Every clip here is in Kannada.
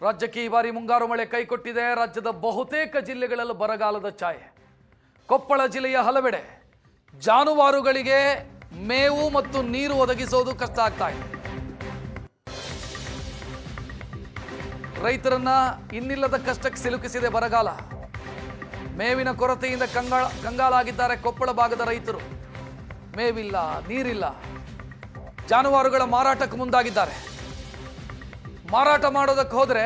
ರಾಜ್ಯಕ್ಕೆ ಈ ಬಾರಿ ಮುಂಗಾರು ಮಳೆ ಕೈಕೊಟ್ಟಿದೆ. ರಾಜ್ಯದ ಬಹುತೇಕ ಜಿಲ್ಲೆಗಳಲ್ಲಿ ಬರಗಾಲದ ಛಾಯೆ. ಕೊಪ್ಪಳ ಜಿಲ್ಲೆಯ ಹಲವೆಡೆ ಜಾನುವಾರುಗಳಿಗೆ ಮೇವು ಮತ್ತು ನೀರು ಒದಗಿಸೋದು ಕಷ್ಟ ಆಗ್ತಾ ಇದೆ. ರೈತರನ್ನ ಇನ್ನಿಲ್ಲದ ಕಷ್ಟಕ್ಕೆ ಸಿಲುಕಿಸಿದೆ ಬರಗಾಲ. ಮೇವಿನ ಕೊರತೆಯಿಂದ ಕಂಗಾಲಾಗಿದ್ದಾರೆ ಕೊಪ್ಪಳ ಭಾಗದ ರೈತರು. ಮೇವಿಲ್ಲ, ನೀರಿಲ್ಲ, ಜಾನುವಾರುಗಳ ಮಾರಾಟಕ್ಕೆ ಮುಂದಾಗಿದ್ದಾರೆ. ಮಾರಾಟ ಮಾಡೋದಕ್ಕೆ ಹೋದರೆ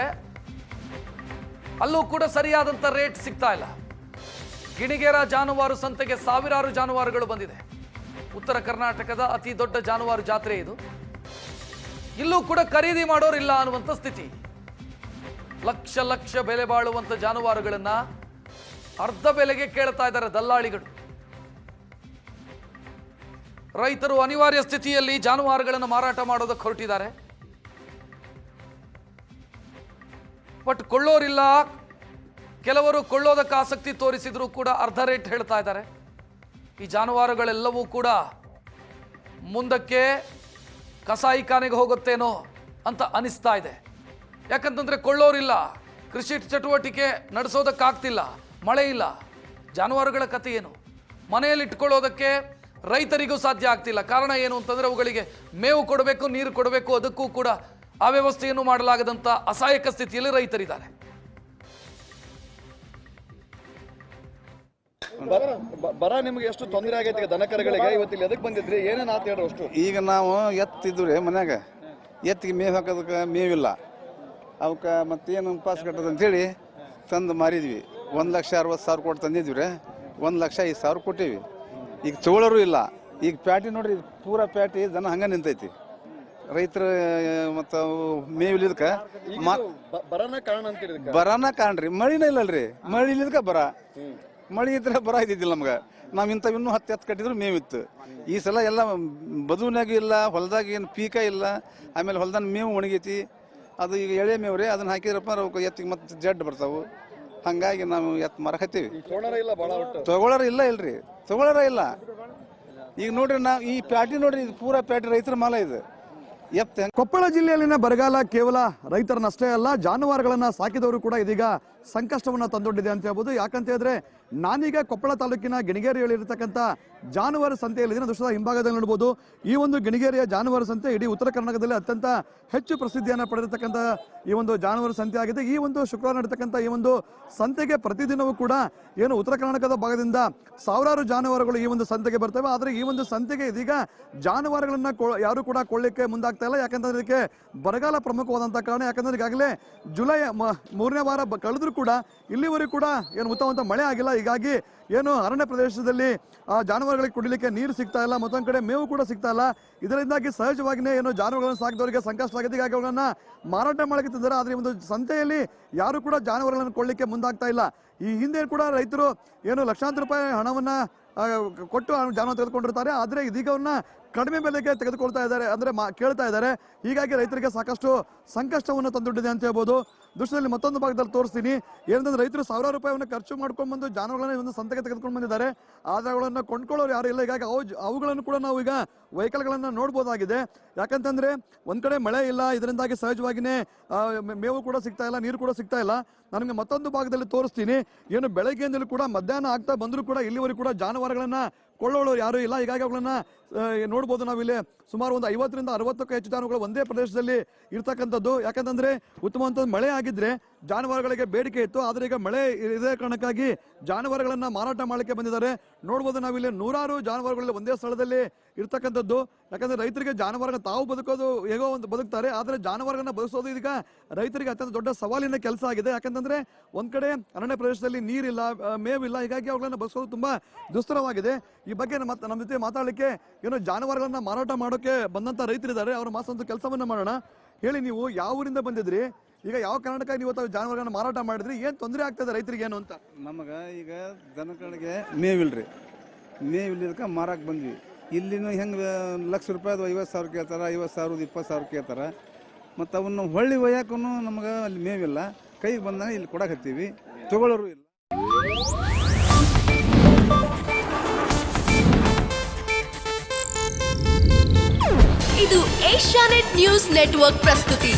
ಅಲ್ಲೂ ಕೂಡ ಸರಿಯಾದಂಥ ರೇಟ್ ಸಿಗ್ತಾ ಇಲ್ಲ. ಗಿಣಿಗೇರ ಜಾನುವಾರು ಸಂತೆಗೆ ಸಾವಿರಾರು ಜಾನುವಾರುಗಳು ಬಂದಿದೆ. ಉತ್ತರ ಕರ್ನಾಟಕದ ಅತಿ ದೊಡ್ಡ ಜಾನುವಾರು ಜಾತ್ರೆ ಇದು. ಇಲ್ಲೂ ಕೂಡ ಖರೀದಿ ಮಾಡೋರಿಲ್ಲ ಅನ್ನುವಂಥ ಸ್ಥಿತಿ. ಲಕ್ಷ ಲಕ್ಷ ಬೆಲೆ ಬಾಳುವಂಥ ಜಾನುವಾರುಗಳನ್ನ ಅರ್ಧ ಬೆಲೆಗೆ ಕೇಳ್ತಾ ಇದ್ದಾರೆ ದಲ್ಲಾಳಿಗಳು. ರೈತರು ಅನಿವಾರ್ಯ ಸ್ಥಿತಿಯಲ್ಲಿ ಜಾನುವಾರುಗಳನ್ನು ಮಾರಾಟ ಮಾಡೋದಕ್ಕೆ ಹೊರಟಿದ್ದಾರೆ. ಬಟ್ ಕೊಳ್ಳೋರಿಲ್ಲ. ಕೆಲವರು ಕೊಳ್ಳೋದಕ್ಕೆ ಆಸಕ್ತಿ ತೋರಿಸಿದ್ರು ಕೂಡ ಅರ್ಧ ರೇಟ್ ಹೇಳ್ತಾ ಇದ್ದಾರೆ. ಈ ಜಾನುವಾರುಗಳೆಲ್ಲವೂ ಕೂಡ ಮುಂದಕ್ಕೆ ಕಸಾಯಿಖಾನೆಗೆ ಹೋಗುತ್ತೇನೋ ಅಂತ ಅನಿಸ್ತಾ ಇದೆ. ಯಾಕಂತಂದ್ರೆ ಕೊಳ್ಳೋರಿಲ್ಲ, ಕೃಷಿ ಚಟುವಟಿಕೆ ನಡೆಸೋದಕ್ಕಾಗ್ತಿಲ್ಲ, ಮಳೆ ಇಲ್ಲ. ಜಾನುವಾರುಗಳ ಕಥೆ ಏನು? ಮನೆಯಲ್ಲಿ ಇಟ್ಕೊಳ್ಳೋದಕ್ಕೆ ರೈತರಿಗೂ ಸಾಧ್ಯ ಆಗ್ತಿಲ್ಲ. ಕಾರಣ ಏನು ಅಂತಂದ್ರೆ ಅವುಗಳಿಗೆ ಮೇವು ಕೊಡಬೇಕು, ನೀರು ಕೊಡಬೇಕು, ಅದಕ್ಕೂ ಕೂಡ ಆ ವ್ಯವಸ್ಥೆಯನ್ನು ಮಾಡಲಾಗದಂತ ಅಸಹಾಯಕ ಸ್ಥಿತಿಯಲ್ಲಿ ರೈತರಿದ್ದಾರೆ. ಬರ ನಿಮ್ಗೆ ಎಷ್ಟು ತೊಂದರೆ ಆಗೈತಿ ದನಕರಗಳಿಗೆ? ಇವತ್ತಿಲ್ಲಿ ಎದಕ್ಕೆ ಬಂದಿದ್ರಿ? ಏನೇನು ಆತ ಹೇಳೋ ಅಷ್ಟು? ಈಗ ನಾವು ಎತ್ತಿದ್ವಿ ಮನ್ಯಾಗ, ಎತ್ತಿಗೆ ಮೇವು ಹಾಕೋದಕ್ಕೆ ಮೇವಿಲ್ಲ. ಅವಕ್ಕೆ ಮತ್ತೇನು ಪಾಸ್ ಕಟ್ಟೋದು ಅಂತೇಳಿ ತಂದು ಮಾರಿದ್ವಿ. 1,60,000 ಕೊಟ್ಟು ತಂದಿದ್ವಿ ರೀ. 1,05,000 ಕೊಟ್ಟೀವಿ. ಈಗ ತಗೊಳ್ಳೋರು ಇಲ್ಲ. ಈಗ ಪ್ಯಾಟಿ ನೋಡ್ರಿ, ಪೂರಾ ಪ್ಯಾಟಿ ದನ ಹಂಗೆ ನಿಂತೈತಿ. ರೈತರ ಮತ್ತು ಮೇವಿಲಿದ್ಕ ಬರನ ಕಾರಣ ಅಂತೀರಿ? ಬರನ ಕಾಣ್ರಿ, ಮಳಿನ ಇಲ್ಲಲ್ರಿ. ಮಳಿ ಇಲ್ಲಿದ್ಕ ಬರ. ಮಳಿ ಇದ್ರೆ ಬರ ಇದ್ದಿದ್ದಿಲ್ಲ ನಮ್ಗೆ. ನಾವು ಇಂಥವು ಇನ್ನೂ 10 ಕಟ್ಟಿದ್ರು ಮೇವಿತ್ತು. ಈ ಸಲ ಎಲ್ಲ ಬದುವಿನಾಗೂ ಇಲ್ಲ, ಹೊಲದಾಗ ಏನು ಪೀಕ ಇಲ್ಲ. ಆಮೇಲೆ ಹೊಲದಾಗ ಮೇವು ಒಣಗೈತಿ. ಅದು ಈಗ ಎಳೆ ಮೇವು ರೀ, ಅದನ್ನ ಹಾಕಿದ್ರಪ್ಪ ಅವ್ಕೆ ಎತ್ತಿಗೆ ಮತ್ತೆ ಜಡ್ ಬರ್ತಾವು. ಹಂಗಾಗಿ ನಾವು ಎತ್ತು ಮಾರಕತ್ತೀವಿ. ತಗೊಳ್ಳೋರ ಇಲ್ಲ ಇಲ್ರಿ, ತಗೊಳ್ಳೋರ ಇಲ್ಲ. ಈಗ ನೋಡ್ರಿ, ನಾವು ಈ ಪ್ಯಾಟಿ ನೋಡ್ರಿ, ಇದು ಪೂರಾ ಪ್ಯಾಟಿ ರೈತರ ಮಾಲ ಇದು. ಕೊಪ್ಪಳ ಜಿಲ್ಲೆಯಲ್ಲಿನ ಬರಗಾಲ ಕೇವಲ ರೈತರನ್ನಷ್ಟೇ ಅಲ್ಲ, ಜಾನುವಾರುಗಳನ್ನ ಸಾಕಿದವರು ಕೂಡ ಇದೀಗ ಸಂಕಷ್ಟವನ್ನ ತಂದೊಡ್ಡಿದೆ ಅಂತ ಹೇಳ್ಬೋದು. ಯಾಕಂತ ಹೇಳಿದ್ರೆ ನಾನೀಗ ಕೊಪ್ಪಳ ತಾಲೂಕಿನ ಗಿಣಿಗೇರಿಯಲ್ಲಿರತಕ್ಕಂಥ ಜಾನುವಾರು ಸಂತೆಯಲ್ಲಿನ ದೃಶ್ಯದ ಹಿಂಭಾಗದಲ್ಲಿ ನೋಡ್ಬೋದು. ಈ ಒಂದು ಗಿಣಿಗೇರಿಯ ಜಾನುವಾರು ಸಂತೆ ಇಡೀ ಉತ್ತರ ಕರ್ನಾಟಕದಲ್ಲಿ ಅತ್ಯಂತ ಹೆಚ್ಚು ಪ್ರಸಿದ್ಧಿಯನ್ನು ಪಡೆದಿರ್ತಕ್ಕಂಥ ಈ ಒಂದು ಜಾನುವಾರು ಸಂತೆ ಆಗಿದೆ. ಈ ಒಂದು ಶುಕ್ರವಾರ ನಡೀತಕ್ಕಂಥ ಈ ಒಂದು ಸಂತೆಗೆ ಪ್ರತಿದಿನವೂ ಕೂಡ ಏನು ಉತ್ತರ ಕರ್ನಾಟಕದ ಭಾಗದಿಂದ ಸಾವಿರಾರು ಜಾನುವಾರುಗಳು ಈ ಒಂದು ಸಂತೆಗೆ ಬರ್ತವೆ. ಆದರೆ ಈ ಒಂದು ಸಂತೆಗೆ ಇದೀಗ ಜಾನುವಾರುಗಳನ್ನ ಯಾರು ಕೂಡ ಕೊಳ್ಳಿಕ್ಕೆ ಮುಂದಾಗ್ತಾ ಇಲ್ಲ. ಯಾಕಂತಂದ್ರೆ ಇದಕ್ಕೆ ಬರಗಾಲ ಪ್ರಮುಖವಾದಂಥ ಕಾರಣ. ಯಾಕಂದ್ರೆ ಈಗಾಗಲೇ ಜುಲೈ 3ನೇ ವಾರ ಕಳೆದ್ರೂ ಕೂಡ ಇಲ್ಲಿವರೆಗೂ ಕೂಡ ಏನು ಉತ್ತಮವಂತ ಮಳೆ ಆಗಿಲ್ಲ. ಹೀಗಾಗಿ ಏನು ಅರಣ್ಯ ಪ್ರದೇಶದಲ್ಲಿ ಜಾನುವಾರುಗಳಿಗೆ ಕುಡಿಲಿಕ್ಕೆ ನೀರು ಸಿಗ್ತಾ ಇಲ್ಲ, ಮತ್ತೊಂದು ಕಡೆ ಮೇವು ಕೂಡ ಸಿಗ್ತಾ ಇಲ್ಲ. ಇದರಿಂದಾಗಿ ಸಹಜವಾಗಿಯೇ ಏನು ಜಾನುವಾರುಗಳನ್ನು ಸಾಕಿದವರಿಗೆ ಸಂಕಷ್ಟ ಆಗಿದೆ. ಹೀಗಾಗಿ ಅವುಗಳನ್ನ ಮಾರಾಟ ಮಾಡಕ್ಕೆ ತಿಂದರೆ, ಆದರೆ ಒಂದು ಸಂತೆಯಲ್ಲಿ ಯಾರು ಕೂಡ ಜಾನುವಾರುಗಳನ್ನು ಕೊಳ್ಳಿಕ್ಕೆ ಮುಂದಾಗ್ತಾ ಇಲ್ಲ. ಈ ಹಿಂದೆ ಕೂಡ ರೈತರು ಏನು ಲಕ್ಷಾಂತರ ರೂಪಾಯಿ ಹಣವನ್ನ ಕೊಟ್ಟು ಜಾನುವಾರು ತೆಗೆದುಕೊಂಡಿರ್ತಾರೆ. ಆದರೆ ಇದೀಗ ಅವನ್ನ ಕಡಿಮೆ ಬೆಲೆಗೆ ತೆಗೆದುಕೊಳ್ತಾ ಇದ್ದಾರೆ, ಅಂದ್ರೆ ಕೇಳ್ತಾ ಇದ್ದಾರೆ. ಹೀಗಾಗಿ ರೈತರಿಗೆ ಸಾಕಷ್ಟು ಸಂಕಷ್ಟವನ್ನು ತಂದೊಡ್ಡಿದೆ ಅಂತ ಹೇಳ್ಬೋದು. ದೃಶ್ಯದಲ್ಲಿ ಮತ್ತೊಂದು ಭಾಗದಲ್ಲಿ ತೋರಿಸ್ತೀನಿ. ಏನಂದ್ರೆ ರೈತರು ಸಾವಿರಾರು ರೂಪಾಯಿಯನ್ನು ಖರ್ಚು ಮಾಡ್ಕೊಂಡು ಬಂದು ಜಾನುವಾರುಗಳನ್ನ ಒಂದು ಸಂತೆಗೆ ತೆಗೆದುಕೊಂಡು ಬಂದಿದ್ದಾರೆ. ಆದರೆ ಅವುಗಳನ್ನು ಕೊಂಡ್ಕೊಳ್ಳೋರು ಯಾರು ಇಲ್ಲ. ಹೀಗಾಗಿ ಅವುಗಳನ್ನು ಕೂಡ ನಾವು ಈಗ ವೆಹಿಕಲ್ಗಳನ್ನ ನೋಡ್ಬೋದಾಗಿದೆ. ಯಾಕಂತಂದ್ರೆ ಒಂದ್ ಕಡೆ ಮಳೆ ಇಲ್ಲ, ಇದರಿಂದಾಗಿ ಸಹಜವಾಗಿಯೇ ಮೇವು ಕೂಡ ಸಿಗ್ತಾ ಇಲ್ಲ, ನೀರು ಕೂಡ ಸಿಗ್ತಾ ಇಲ್ಲ. ನನಗೆ ಮತ್ತೊಂದು ಭಾಗದಲ್ಲಿ ತೋರಿಸ್ತೀನಿ. ಏನು ಬೆಳಗ್ಗೆಯಿಂದಲೂ ಕೂಡ ಮಧ್ಯಾಹ್ನ ಆಗ್ತಾ ಬಂದರೂ ಕೂಡ ಇಲ್ಲಿವರೆಗೂ ಕೂಡ ಜಾನುವಾರುಗಳನ್ನ ಕೊಳ್ಳೋಳು ಯಾರು ಇಲ್ಲ. ಹೀಗಾಗಿ ಅವುಗಳನ್ನ ನೋಡ್ಬೋದು. ನಾವಿಲ್ಲಿ ಸುಮಾರು ಒಂದು 50ರಿಂದ 60ಕ್ಕೂ ಹೆಚ್ಚು ಜಾನುವಾರುಗಳು ಒಂದೇ ಪ್ರದೇಶದಲ್ಲಿ ಇರ್ತಕ್ಕಂಥದ್ದು. ಯಾಕಂತಂದ್ರೆ ಉತ್ತಮವಂತ ಮಳೆ ಆಗಿದ್ರೆ ಜಾನುವಾರುಗಳಿಗೆ ಬೇಡಿಕೆ ಇತ್ತು. ಆದರೆ ಈಗ ಮಳೆ ಇದೇ ಕಾರಣಕ್ಕಾಗಿ ಜಾನುವಾರುಗಳನ್ನ ಮಾರಾಟ ಮಾಡಲಿಕ್ಕೆ ಬಂದಿದ್ದಾರೆ. ನೋಡ್ಬೋದು, ನಾವಿಲ್ಲಿ ನೂರಾರು ಜಾನುವಾರುಗಳಲ್ಲಿ ಒಂದೇ ಸ್ಥಳದಲ್ಲಿ ಇರ್ತಕ್ಕಂಥದ್ದು. ಯಾಕಂದ್ರೆ ರೈತರಿಗೆ ಜಾನುವಾರುಗಳನ್ನ ತಾವು ಬದುಕೋದು ಹೇಗೋ ಒಂದು ಬದುಕ್ತಾರೆ, ಆದರೆ ಜಾನುವಾರುಗಳನ್ನ ಬದುಕೋದು ಈಗ ರೈತರಿಗೆ ಅತ್ಯಂತ ದೊಡ್ಡ ಸವಾಲಿನ ಕೆಲಸ ಆಗಿದೆ. ಯಾಕಂತಂದ್ರೆ ಒಂದ್ ಕಡೆ ಅರಣ್ಯ ಪ್ರದೇಶದಲ್ಲಿ ನೀರಿಲ್ಲ, ಮೇವಿಲ್ಲ. ಹೀಗಾಗಿ ಅವುಗಳನ್ನ ಬದುಕೋದು ತುಂಬಾ ದುಸ್ತರವಾಗಿದೆ. ಈ ಬಗ್ಗೆ ನಮ್ಮ ಜೊತೆ ಮಾತಾಡಲಿಕ್ಕೆ ಏನು ಜಾನುವಾರುಗಳನ್ನ ಮಾರಾಟ ಮಾಡೋಕೆ ಬಂದಂತ ರೈತರಿದ್ದಾರೆ. ಅವ್ರ ಮಾಸೊಂದು ಕೆಲಸವನ್ನ ಮಾಡೋಣ. ಹೇಳಿ, ನೀವು ಯಾವ ಊರಿಂದ ಬಂದಿದ್ರಿ? ಈಗ ಯಾವ ಕಾರಣಕ್ಕಾಗಿ ನೀವು ಜಾನುವಾರುಗಳನ್ನ ಮಾರಾಟ ಮಾಡಿದ್ರಿ? ಏನ್ ತೊಂದರೆ ಆಗ್ತದೆ ರೈತರಿಗೆ ಏನು ಅಂತ? ನಮಗ ಈಗ ದನಗಳಿಗೆ ಮೇವಿಲ್ರಿ, ಮೇವಿಲ್ಲದಕ್ಕೆ ಮಾರಕ್ಕೆ ಬಂದ್ವಿ. ಇಲ್ಲಿನೂ ಹೆಂಗೆ ಲಕ್ಷ ರೂಪಾಯಿದು 50,000 ಕೇಳ್ತಾರೆ, 50,000 20,000 ಕೇಳ್ತಾರೆ. ಮತ್ತು ಅವನ್ನ ಹೊಳ್ಳಿ ಒಯ್ಯಾಕೂ ನಮಗೆ ಅಲ್ಲಿ ಮೇವಿಲ್ಲ. ಕೈಗೆ ಬಂದಾಗ ಇಲ್ಲಿ ಕೊಡಕತ್ತೀವಿ, ತಗೊಳ್ಳೋರು ಇಲ್ಲ. ಇದು ಏಷ್ಯಾನೆಟ್ ನ್ಯೂಸ್ ನೆಟ್ವರ್ಕ್ ಪ್ರಸ್ತುತಿ.